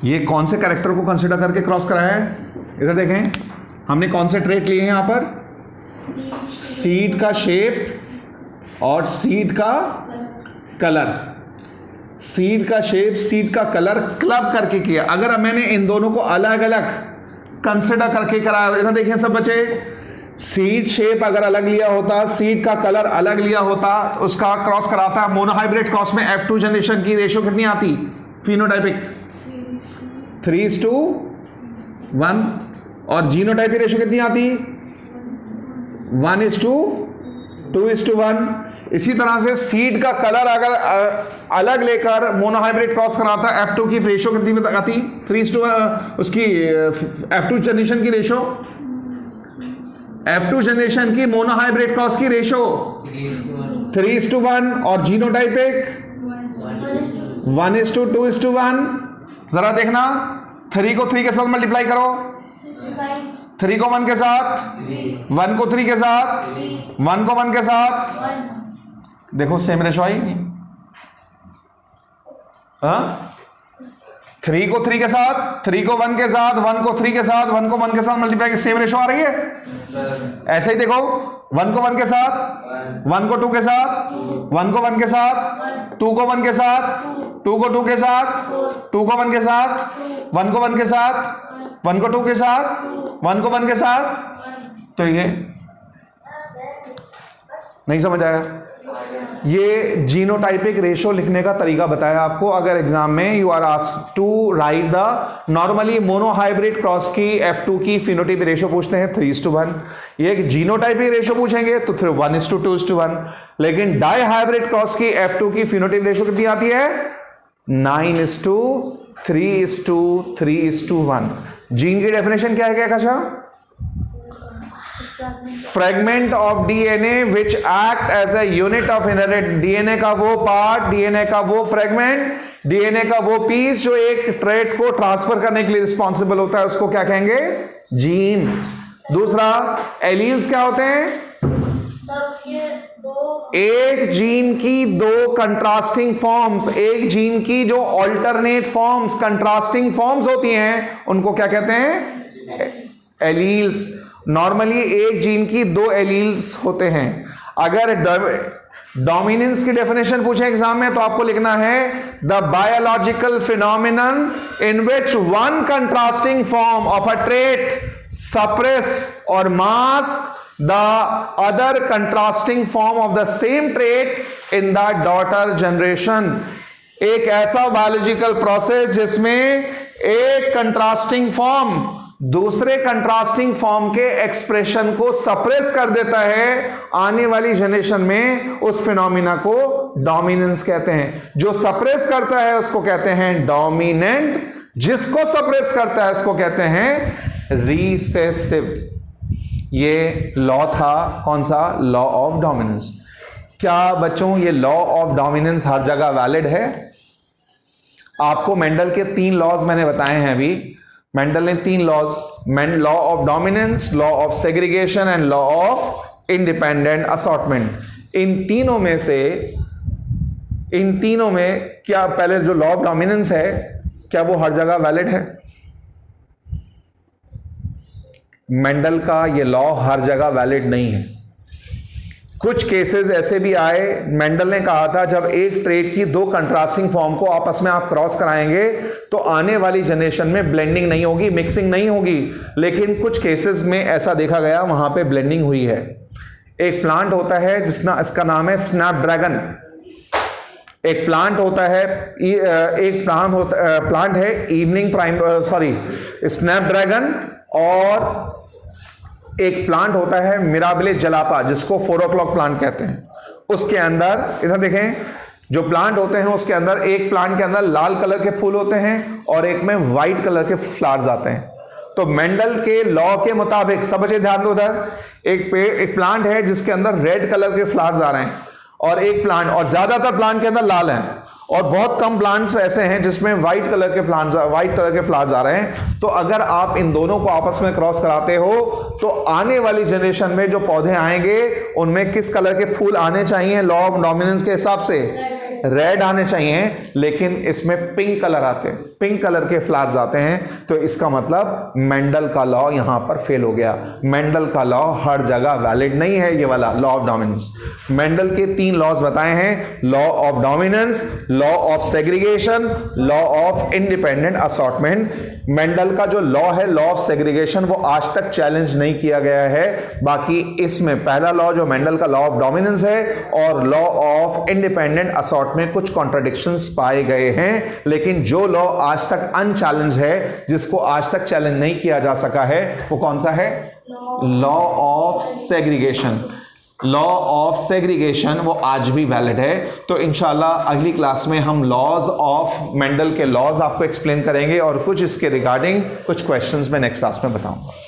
ये कौन से कैरेक्टर को कंसिडर करके क्रॉस कराया है? इधर देखें, हमने कौन से ट्रेट लिए हैं यहाँ पर? सीड का शेप और सीड का कलर। सीड का शेप, सीड का कलर क्लब करके किया। अगर मैंने इन दोनों को अलग अलग कंसिडर करके कराया, इधर देखिए सब बच्चे, सीड शेप अगर अलग लिया होता, सीड का कलर अलग लिया होता, उसका क्रॉस कराता, मोनोहाइब्रिड क्रॉस में F2 जनरेशन की रेशियो कितनी आती फिनोटाइपिक? 3:1। और जीनोटाइपिक रेशियो कितनी आती? 1:2:1। इसी तरह से सीड का कलर अगर अलग लेकर मोनोहाइब्रिड क्रॉस कराता, F2 की रेशियो कितनी आती? 3:1। उसकी F2 जनरेशन की रेशियो, F2 जनरेशन की मोनोहाइब्रिड क्रॉस की रेशियो 3:1। और जीनोटाइपिक 1:2:1। जरा देखना, 3 को 3 के साथ मल्टीप्लाई करो, 3 को 1 के साथ, 1 को 3 के साथ, 1 को 1 के साथ, देखो सेम रेशो आई नहीं? 3 को 3 के साथ, 3 को 1 के साथ, 1 को 3 के साथ, 1 को 1 के साथ मल्टीप्लाई, सेम रेशो आ रही है? ऐसे ही देखो, 1 को 1 के साथ, 1 को 2 के साथ, 1 को 1 के साथ, 2 को 1 के साथ, 2 को 2 के साथ, 2 को 1 के साथ, 1 को 1 के साथ, 1 को 2 के साथ, 1 को 1 के साथ। तो ये नहीं समझ आया? ये जीनोटाइपिक रेशो लिखने का तरीका बताया आपको। अगर एग्जाम में you are asked to write the, normally monohybrid cross की F2 की फिनोटाइपिक रेशो पूछते हैं 3:1। ये ये रेशो पूछेंगे तो 1:2:1। लेकिन डाई हाइब्रिड क्रॉस की F2 की फिनोटाइपिक रेशो कितनी आती है? 9:3:1। जीन की डेफिनेशन क्या है? क्या कहा? Fragment of DNA which act as a unit of inherited. DNA का वो पार्ट, डीएनए का वो फ्रेगमेंट, डीएनए का वो पीस जो एक ट्रेट को ट्रांसफर करने के लिए रिस्पॉन्सिबल होता है, उसको क्या कहेंगे? जीन। दूसरा, एलील्स क्या होते हैं? एक जीन की दो कंट्रास्टिंग फॉर्म्स, एक जीन की जो ऑल्टरनेट फॉर्म्स, कंट्रास्टिंग फॉर्म्स होती हैं, उनको क्या कहते हैं? एलील्स। नॉर्मली एक जीन की दो एलील्स होते हैं। अगर डोमिनेंस की डेफिनेशन पूछे एग्जाम में तो आपको लिखना है the biological phenomenon in which one contrasting form of a trait suppress और mask the other contrasting form of the same trait in the daughter generation. एक ऐसा बायोलॉजिकल प्रोसेस जिसमें एक कंट्रास्टिंग फॉर्म दूसरे कंट्रास्टिंग फॉर्म के expression को suppress कर देता है, आने वाली जनरेशन में उस फिनोमिना को डोमिनेंस कहते हैं। जो सप्रेस करता है उसको कहते हैं डोमिनेंट, जिसको सप्रेस करता है उसको कहते हैं रिसेसिव। ये लॉ था, कौन सा? Law of dominance. क्या बच्चों ये लॉ ऑफ डोमिनेंस हर जगह वैलिड है? आपको मेंडल के 3 लॉज मैंने बताए हैं अभी। मेंडल ने 3 laws, law of dominance, law of segregation and law of independent assortment. इन तीनों में क्या पहले जो लॉ ऑफ डोमिनेंस है, क्या वो हर जगह वैलिड है? मेंडल का ये लॉ हर जगह वैलिड नहीं है। कुछ केसेस ऐसे भी आए, मेंडल ने कहा था जब एक ट्रेट की दो कंट्रास्टिंग फॉर्म को आपस में आप क्रॉस कराएंगे तो आने वाली जनरेशन में ब्लेंडिंग नहीं होगी, मिक्सिंग नहीं होगी। लेकिन कुछ केसेस में ऐसा देखा गया, वहां पे ब्लेंडिंग हुई है। एक प्लांट होता है इसका नाम है स्नैपड्रैगन। एक प्लांट होता है, एक प्लांट है इवनिंग स्नैपड्रैगन, और एक प्लांट होता है मिराबिले जलापा, जिसको 4 o'clock प्लांट कहते हैं। उसके अंदर इधर देखें, जो प्लांट होते हैं उसके अंदर, एक प्लांट के अंदर लाल कलर के फूल होते हैं और एक में व्हाइट कलर के फ्लावर्स आते हैं। तो मेंडल के लॉ के मुताबिक, सब बच्चे ध्यान दो, उधर एक प्लांट है जिसके अंदर रेड कलर के फ्लावर्स आ रहे हैं, और एक प्लांट, और ज्यादातर प्लांट के अंदर लाल हैं, और बहुत कम प्लांट्स ऐसे हैं जिसमें व्हाइट कलर के फ्लावर्स आ रहे हैं। तो अगर आप इन दोनों को आपस में क्रॉस कराते हो तो आने वाली जनरेशन में जो पौधे आएंगे उनमें किस कलर के फूल आने चाहिए लॉ ऑफ डोमिनेंस के हिसाब से? रेड आने चाहिए, लेकिन इसमें पिंक कलर आते हैं, पिंक कलर के फ्लावर्स आते हैं, तो इसका मतलब मेंडल का लॉ यहां पर फेल हो गया। मेंडल का लॉ हर जगह वैलिड नहीं है, ये वाला लॉ ऑफ डोमिनेंस। मेंडल के 3 लॉज बताए हैं, law of dominance, law of segregation, law of independent assortment. Mendel का जो लॉ है, लॉ ऑफ सेग्रीगेशन, वो आज तक चैलेंज नहीं किया गया है। बाकी इसमें पहला लॉ जो मेंडल का लॉ ऑफ डोमिनेंस है और लॉ ऑफ इंडिपेंडेंट असॉर्ट में कुछ कॉन्ट्रडिक्शंस पाए गए हैं, लेकिन जो लॉ आज तक अनचैलेंज है, जिसको आज तक चैलेंज नहीं किया जा सका है, वो कौन सा है? Law of segregation. Law of segregation वो आज भी वैलिड है। तो इंशाल्लाह अगली क्लास में हम लॉज ऑफ मेंडल के लॉज आपको एक्सप्लेन करेंगे और कुछ इसके रिगार्डिंग कुछ क्वेश्चंस मैं नेक्स्ट क्लास में बताऊंगा।